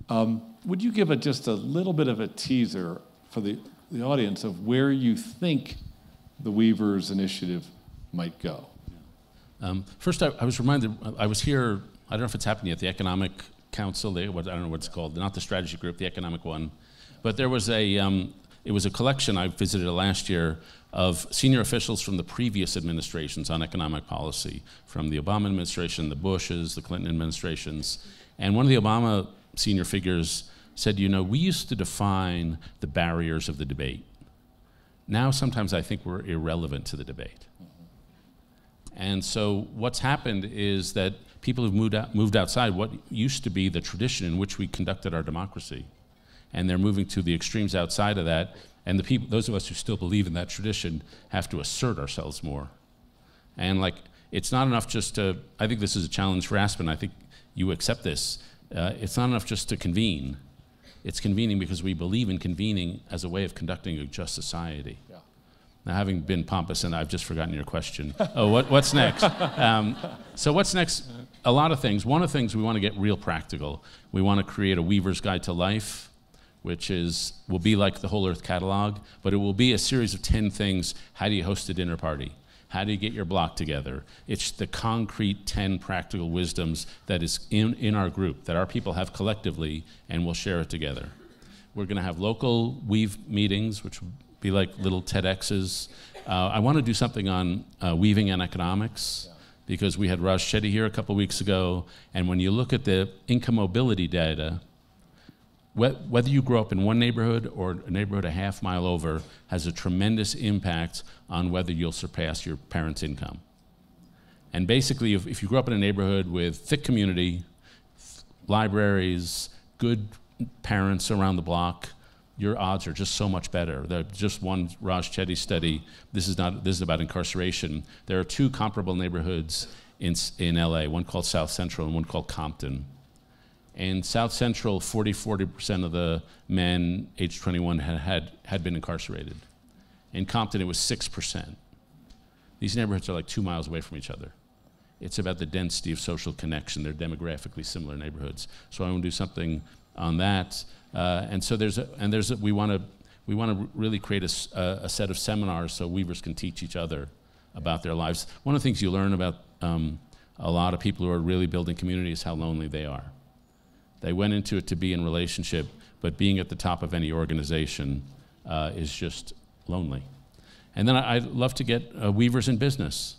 S1: Would you give just a little bit of a teaser for the audience of where you think the Weavers Initiative might go?
S2: First, I was reminded, I was here, I don't know if it's happening at the Economic Council, I don't know what it's called, not the strategy group, the economic one, but there was it was a collection, I visited last year, of senior officials from the previous administrations on economic policy, from the Obama administration, the Bushes, the Clinton administrations, and one of the Obama senior figures said, we used to define the barriers of the debate. Now sometimes I think we're irrelevant to the debate. And so what's happened is that people have moved outside what used to be the tradition in which we conducted our democracy. And they're moving to the extremes outside of that. And those of us who still believe in that tradition have to assert ourselves more. And it's not enough just to, I think this is a challenge for Aspen, I think you accept this. It's not enough just to convene. It's convening because we believe in convening as a way of conducting a just society. Yeah. Now, having been pompous, and I've just forgotten your question. What's next? So what's next? A lot of things. One of the things we want to get real practical. We want to create a Weaver's Guide to Life, which will be like the Whole Earth Catalog, but it will be a series of 10 things. How do you host a dinner party? How do you get your block together? It's the concrete 10 practical wisdoms that is in our group, that our people have collectively, and we'll share it together. We're going to have local Weave meetings, which will be like little TEDx's. I want to do something on weaving and economics, because we had Raj Chetty here a couple weeks ago, and when you look at the income mobility data, whether you grow up in one neighborhood or a neighborhood a half mile over has a tremendous impact on whether you'll surpass your parents' income. And basically, if you grow up in a neighborhood with thick community, libraries, good parents around the block, your odds are just so much better. Just one Raj Chetty study, this is about incarceration. There are 2 comparable neighborhoods in LA, one called South Central and one called Compton. In South Central, 40% of the men age 21 had been incarcerated. In Compton, it was 6%. These neighborhoods are like 2 miles away from each other. It's about the density of social connection. They're demographically similar neighborhoods. So I want to do something on that. And so we want to really create a set of seminars so Weavers can teach each other about their lives. One of the things you learn about a lot of people who are really building community is how lonely they are. They went into it to be in relationship, but being at the top of any organization is just lonely. And then I'd love to get Weavers in business,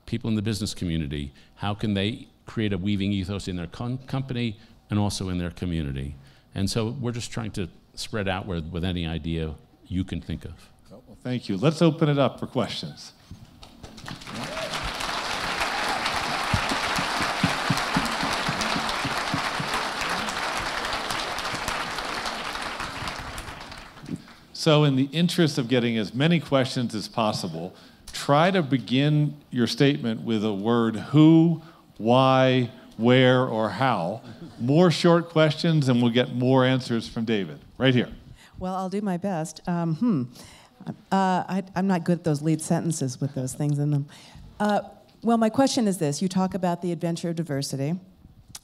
S2: people in the business community. How can they create a weaving ethos in their company and also in their community? And so we're just trying to spread outward with any idea you can think of.
S1: Well, thank you. Let's open it up for questions. So in the interest of getting as many questions as possible, try to begin your statement with a word who, why, where, or how. More short questions and we'll get more answers from David. Right here.
S3: Well, I'll do my best. I'm not good at those lead sentences with those things in them. Well, my question is this. You talk about the adventure of diversity,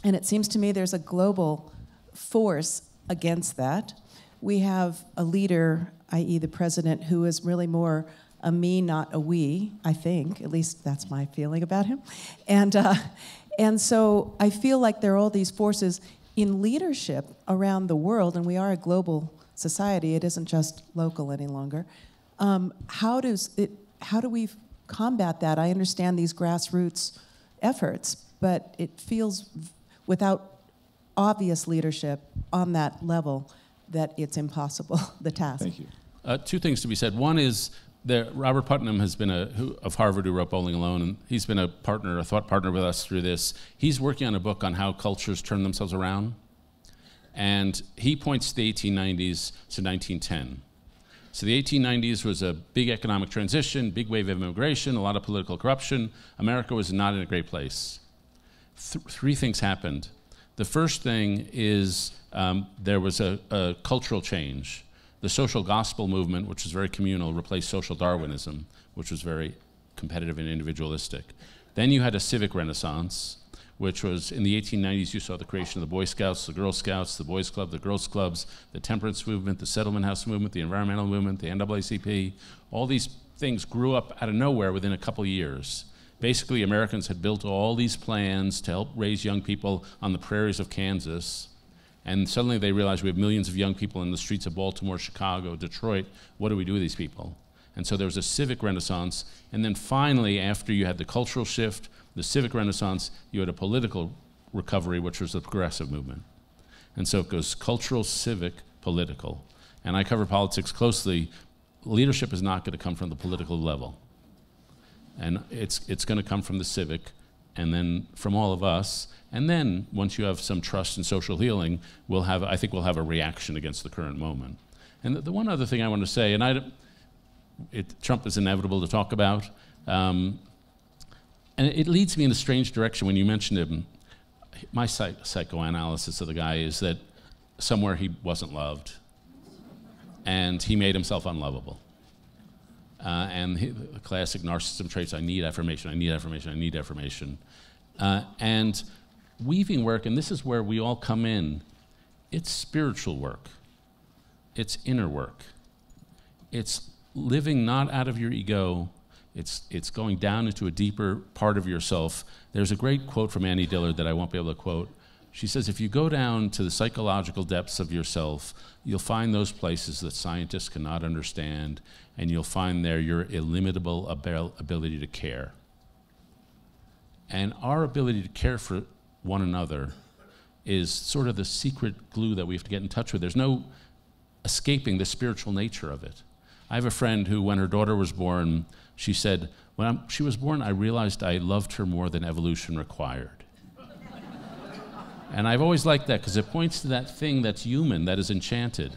S3: and it seems to me there's a global force against that. We have a leader, i.e. the president, who is really more a me, not a we, I think. At least that's my feeling about him. And so I feel like there are all these forces in leadership around the world, and we are a global society. It isn't just local any longer. How do we combat that? I understand these grassroots efforts, but it feels without obvious leadership on that level that it's impossible, the task.
S1: Thank you.
S2: Two things to be said. One is that Robert Putnam has been of Harvard, who wrote Bowling Alone, and he's been a thought partner with us through this. He's working on a book on how cultures turn themselves around, and he points to the 1890s to 1910. So the 1890s was a big economic transition, big wave of immigration, a lot of political corruption. America was not in a great place. Three things happened. The first thing is there was a cultural change. The social gospel movement, which was very communal, replaced social Darwinism, which was very competitive and individualistic. Then you had a civic renaissance, which was in the 1890s, you saw the creation of the Boy Scouts, the Girl Scouts, the Boys Club, the Girls Clubs, the temperance movement, the settlement house movement, the environmental movement, the NAACP. All these things grew up out of nowhere within a couple years. Basically, Americans had built all these plans to help raise young people on the prairies of Kansas, and suddenly they realized we have millions of young people in the streets of Baltimore, Chicago, Detroit. What do we do with these people? And so there was a civic renaissance, and then finally, after you had the cultural shift, the civic renaissance, you had a political recovery, which was the progressive movement. And so it goes cultural, civic, political. And I cover politics closely. Leadership is not going to come from the political level. And it's going to come from the civic, and then from all of us. And then, once you have some trust and social healing, I think we'll have a reaction against the current moment. And the one other thing I want to say, and Trump is inevitable to talk about, and it leads me in a strange direction when you mentioned him. My psychoanalysis of the guy is that somewhere he wasn't loved, and he made himself unlovable. The classic narcissism traits, I need affirmation, I need affirmation, I need affirmation. And weaving work, and this is where we all come in, it's spiritual work. It's inner work. It's living not out of your ego. It's going down into a deeper part of yourself. There's a great quote from Annie Dillard that I won't be able to quote. She says, if you go down to the psychological depths of yourself, you'll find those places that scientists cannot understand, and you'll find there your illimitable ability to care. And our ability to care for one another is sort of the secret glue that we have to get in touch with. There's no escaping the spiritual nature of it. I have a friend who, when her daughter was born, she said, when she was born, I realized I loved her more than evolution required. And I've always liked that because it points to that thing that's human, that is enchanted.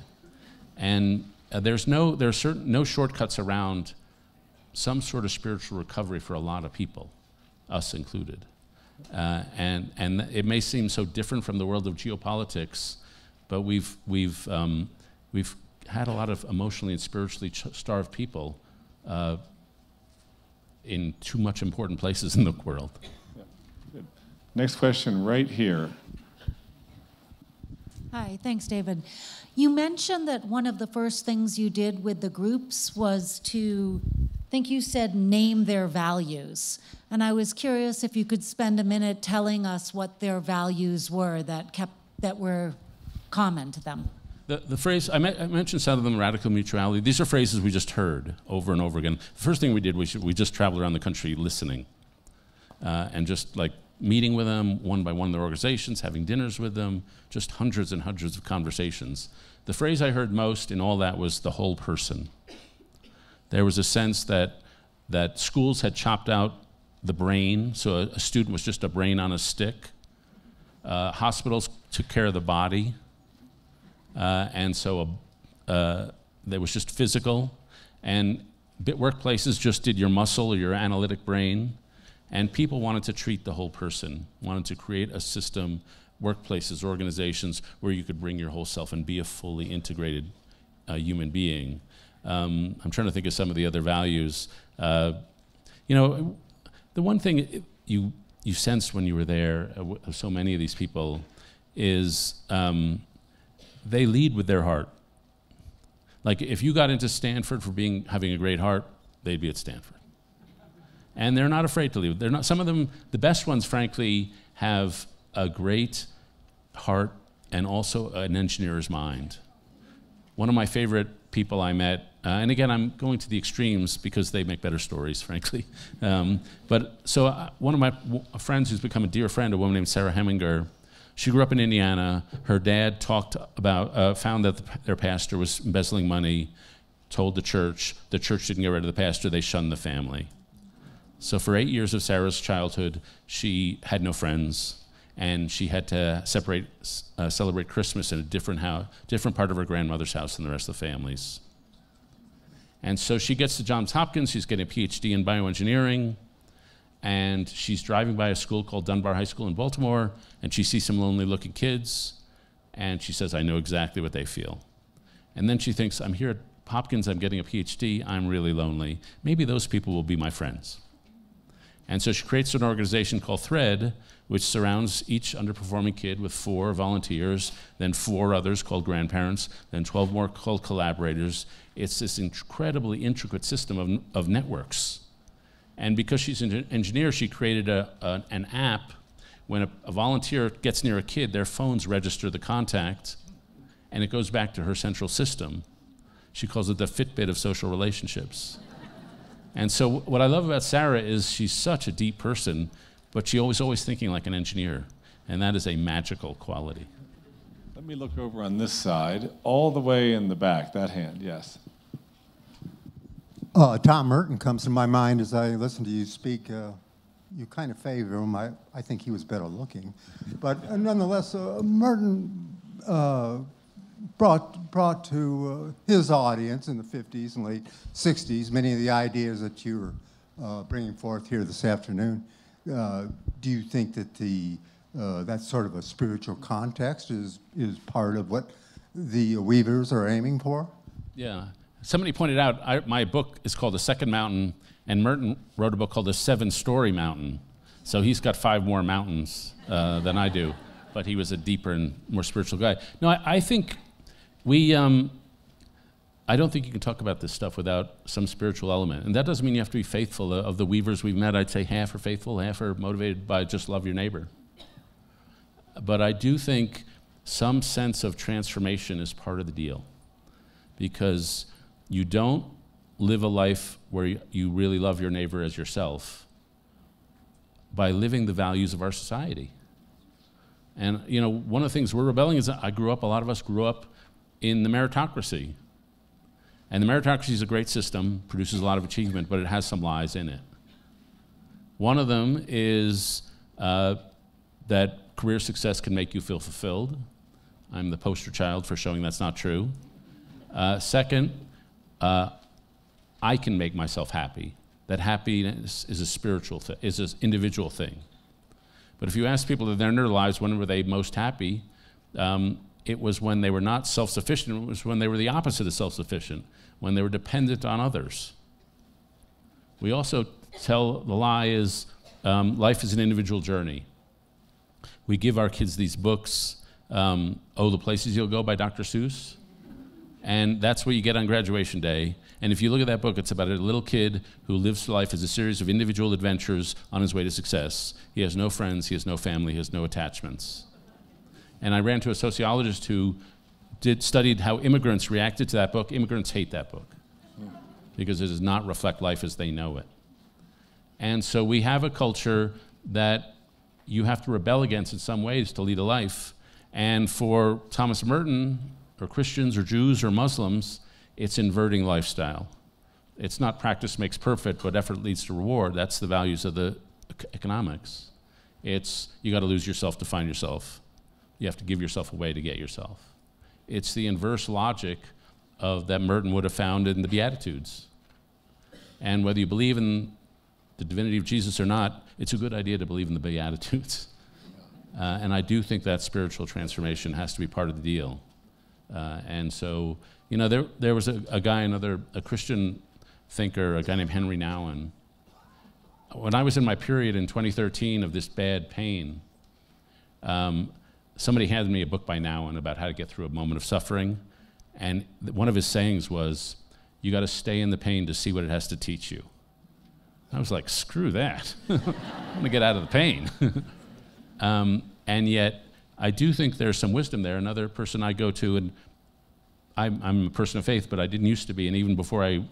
S2: And there's no shortcuts around some sort of spiritual recovery for a lot of people, us included. And it may seem so different from the world of geopolitics, but we've had a lot of emotionally and spiritually starved people in too much important places in the world.
S1: Yeah. Good. Next question right here.
S4: Hi, thanks, David. You mentioned that one of the first things you did with the groups was to, I think you said, name their values. And I was curious if you could spend a minute telling us what their values were that were common to them.
S2: The phrase, I mentioned some of them, radical mutuality. These are phrases we just heard over and over again. The first thing we did was we just traveled around the country listening and just like meeting with them one by one in their organizations, having dinners with them, just hundreds and hundreds of conversations. The phrase I heard most in all that was the whole person. There was a sense that schools had chopped out the brain, so a student was just a brain on a stick. Hospitals took care of the body, and so there was just physical, and workplaces just did your muscle or your analytic brain. And people wanted to treat the whole person, wanted to create a system, workplaces, organizations, where you could bring your whole self and be a fully integrated human being. I'm trying to think of some of the other values. The one thing you sensed when you were there, so many of these people, is they lead with their heart. Like if you got into Stanford for having a great heart, they'd be at Stanford. And they're not afraid to leave. They're not. Some of them, the best ones, frankly, have a great heart and also an engineer's mind. one of my favorite people I met, and again, I'm going to the extremes because they make better stories, frankly. One of my friends who's become a dear friend, a woman named Sarah Heminger, she grew up in Indiana. Her dad found that their pastor was embezzling money, told the church didn't get rid of the pastor, they shunned the family. So for 8 years of Sarah's childhood, she had no friends, and she had to celebrate Christmas in a different part of her grandmother's house than the rest of the families. And so she gets to Johns Hopkins, she's getting a PhD in bioengineering, and she's driving by a school called Dunbar High School in Baltimore, and she sees some lonely-looking kids, and she says, I know exactly what they feel. And then she thinks, I'm here at Hopkins, I'm getting a PhD, I'm really lonely. Maybe those people will be my friends. And so she creates an organization called Thread, which surrounds each underperforming kid with 4 volunteers, then 4 others called grandparents, then 12 more called collaborators. It's this incredibly intricate system of networks. And because she's an engineer, she created an app. When a volunteer gets near a kid, their phones register the contact, and it goes back to her central system. She calls it the Fitbit of social relationships. And so what I love about Sarah is she's such a deep person, but she always thinking like an engineer, and that is a magical quality.
S1: Let me look over on this side, all the way in the back, that hand, yes.
S5: Tom Merton comes to my mind as I listen to you speak. You kind of favor him. I think he was better looking. But nonetheless, Merton brought to his audience in the 50s and late 60s many of the ideas that you were bringing forth here this afternoon. Do you think that that sort of a spiritual context is part of what the Weavers are aiming for?
S2: Yeah. Somebody pointed out, my book is called The Second Mountain, and Merton wrote a book called The 7-Story Mountain. So he's got 5 more mountains than I do, but he was a deeper and more spiritual guy. No, I think I don't think you can talk about this stuff without some spiritual element. And that doesn't mean you have to be faithful. Of the Weavers we've met, I'd say half are faithful, half are motivated by just love your neighbor. But I do think some sense of transformation is part of the deal, because you don't live a life where you really love your neighbor as yourself by living the values of our society. And one of the things we're rebelling is a lot of us grew up in the meritocracy. And the meritocracy is a great system, produces a lot of achievement, but it has some lies in it. One of them is that career success can make you feel fulfilled. I'm the poster child for showing that's not true. Second, I can make myself happy. That happiness is a spiritual thing, is an individual thing. But if you ask people in their lives, when were they most happy? It was when they were not self-sufficient. It was when they were the opposite of self-sufficient, when they were dependent on others. We also tell the lie is life is an individual journey. We give our kids these books, The Places You'll Go by Dr. Seuss, and that's what you get on graduation day. And if you look at that book, it's about a little kid who lives life as a series of individual adventures on his way to success. He has no friends, he has no family, he has no attachments. And I ran into a sociologist who studied how immigrants reacted to that book. Immigrants hate that book because it does not reflect life as they know it. And so we have a culture that you have to rebel against in some ways to lead a life. And for Thomas Merton, or Christians or Jews or Muslims, it's inverting lifestyle. It's not practice makes perfect, but effort leads to reward. That's the values of the economics. It's you got to lose yourself to find yourself. You have to give yourself away to get yourself. It's the inverse logic of that Merton would have found in the Beatitudes. And whether you believe in the divinity of Jesus or not, it's a good idea to believe in the Beatitudes. And I do think that spiritual transformation has to be part of the deal. And so, there was a guy, a Christian thinker, a guy named Henry Nouwen. When I was in my period in 2013 of this bad pain, somebody handed me a book by Nouwen about how to get through a moment of suffering. And one of his sayings was, you got to stay in the pain to see what it has to teach you. I was like, screw that. I want to get out of the pain. And yet, I do think there's some wisdom there. Another person I go to, and I'm a person of faith, but I didn't used to be. And even before I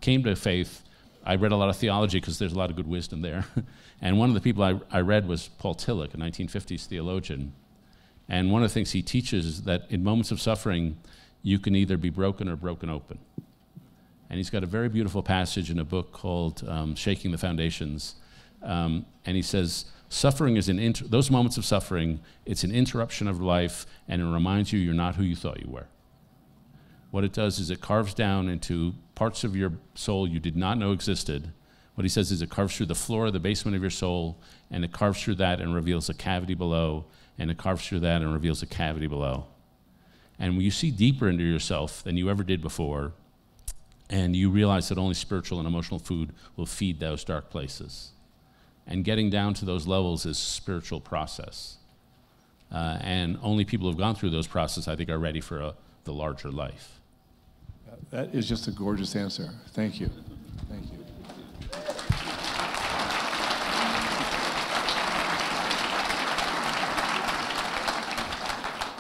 S2: came to faith, I read a lot of theology because there's a lot of good wisdom there. And one of the people I read was Paul Tillich, a 1950s theologian. And one of the things he teaches is that in moments of suffering, you can either be broken or broken open. And he's got a very beautiful passage in a book called Shaking the Foundations. And he says, suffering is those moments of suffering, it's an interruption of life, and it reminds you you're not who you thought you were. What it does is it carves down into parts of your soul you did not know existed. What he says is it carves through the floor, the basement of your soul, and it carves through that and reveals a cavity below, and it carves through that and reveals a cavity below. And when you see deeper into yourself than you ever did before, and you realize that only spiritual and emotional food will feed those dark places. And getting down to those levels is a spiritual process. And only people who have gone through those processes, I think, are ready for the larger life.
S1: That is just a gorgeous answer. Thank you. Thank you.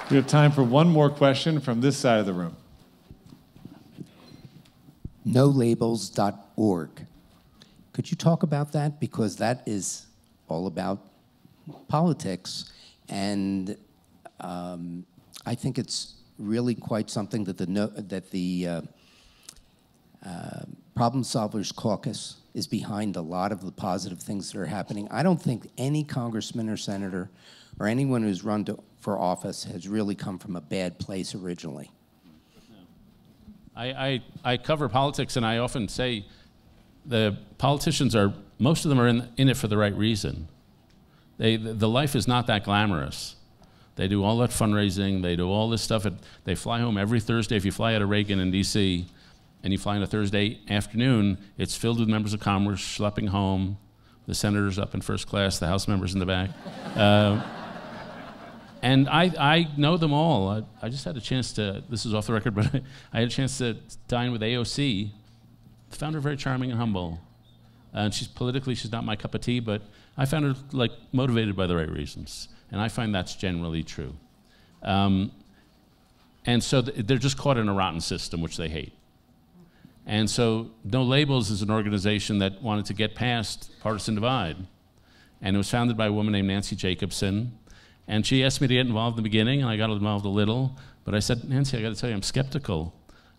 S1: We have time for one more question from this side of the room.
S6: NoLabels.org. Could you talk about that? Because that is all about politics, and I think it's really quite something that the Problem Solvers Caucus is behind a lot of the positive things that are happening. I don't think any congressman or senator or anyone who's run for office has really come from a bad place originally.
S2: I cover politics, and I often say the politicians most of them are in it for the right reason. The life is not that glamorous. They do all that fundraising, they do all this stuff. They fly home every Thursday. If you fly out of Reagan in DC and you fly on a Thursday afternoon, it's filled with members of Congress schlepping home, the senators up in first class, the House members in the back. And I know them all. I just had a chance to, this is off the record, but I had a chance to dine with AOC. Found her very charming and humble. And she's not my cup of tea, but I found her motivated by the right reasons. And I find that's generally true. And so they're just caught in a rotten system, which they hate. And so No Labels is an organization that wanted to get past partisan divide. And it was founded by a woman named Nancy Jacobson. And she asked me to get involved in the beginning, and I got involved a little. But I said, Nancy, I got to tell you, I'm skeptical.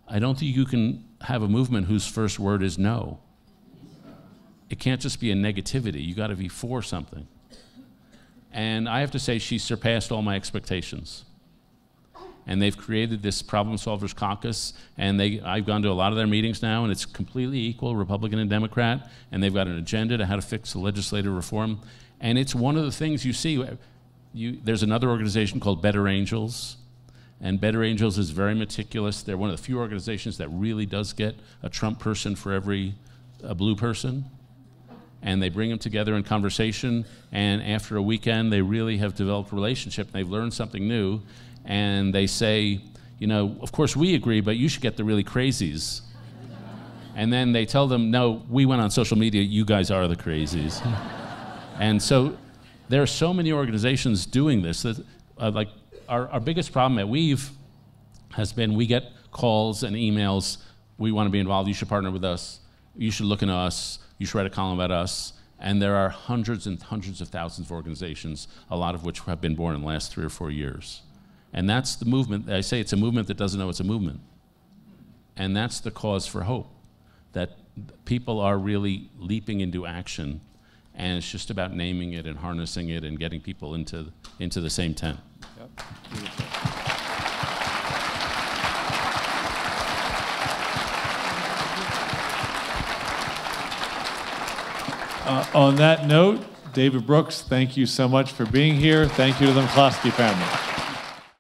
S2: I don't think you can have a movement whose first word is no. It can't just be a negativity. You got to be for something. And I have to say, she surpassed all my expectations. And they've created this Problem Solvers Caucus, and I've gone to a lot of their meetings now, and it's completely equal, Republican and Democrat, and they've got an agenda to how to fix the legislative reform. And it's one of the things you see. There's another organization called Better Angels, and Better Angels is very meticulous. They're one of the few organizations that really does get a Trump person for every blue person. And they bring them together in conversation, and after a weekend, they really have developed a relationship, and they've learned something new, and they say, of course we agree, but you should get the really crazies. And then they tell them, no, we went on social media, you guys are the crazies. And so there are so many organizations doing this that, our biggest problem at Weave has been we get calls and emails, we want to be involved, you should partner with us, you should look into us, you should write a column about us. And there are hundreds and hundreds of thousands of organizations, a lot of which have been born in the last 3 or 4 years. And that's the movement. I say it's a movement that doesn't know it's a movement. And that's the cause for hope, that people are really leaping into action, and it's just about naming it and harnessing it and getting people into the same tent. Yep.
S1: On that note, David Brooks, thank you so much for being here. Thank you to the McCloskey family.